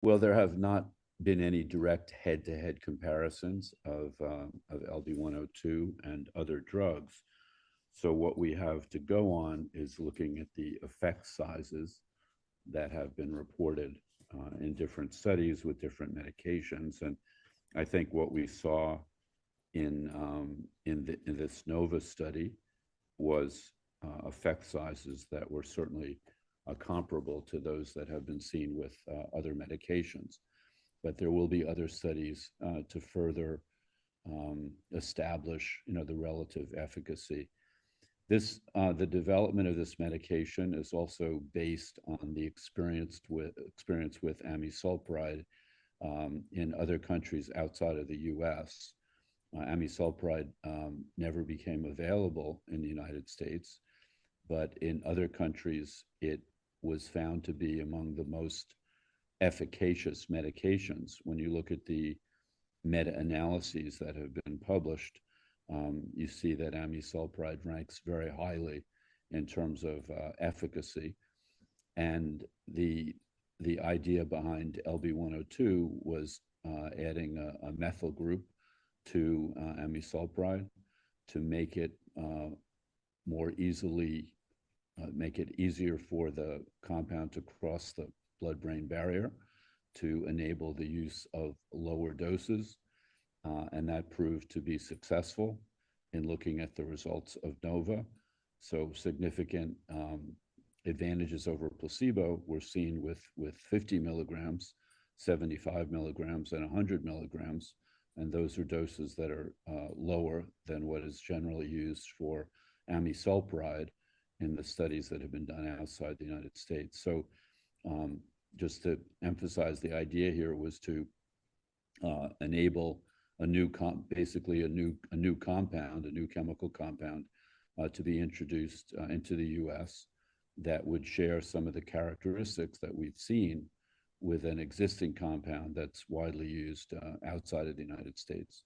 Well, there have not been any direct head-to-head comparisons of LB-102 and other drugs. So what we have to go on is looking at the effect sizes that have been reported in different studies with different medications. And I think what we saw in this NOVA study was effect sizes that were certainly comparable to those that have been seen with other medications. But there will be other studies to further establish, the relative efficacy. The development of this medication is also based on the experience with amisulpride in other countries outside of the U.S. Amisulpride never became available in the United States, but in other countries, it was found to be among the most efficacious medications. When you look at the meta-analyses that have been published, you see that amisulpride ranks very highly in terms of efficacy. And the idea behind LB-102 was adding a methyl group to amisulpride to make it more easily, make it easier for the compound to cross the blood-brain barrier, to enable the use of lower doses. And that proved to be successful in looking at the results of NOVA. So significant advantages over placebo were seen with 50 milligrams, 75 milligrams, and 100 milligrams. And those are doses that are lower than what is generally used for amisulpride in the studies that have been done outside the United States. So just to emphasize, the idea here was to enable a new basically a new compound, a new chemical compound, to be introduced into the U.S. that would share some of the characteristics that we've seen with an existing compound that's widely used outside of the United States.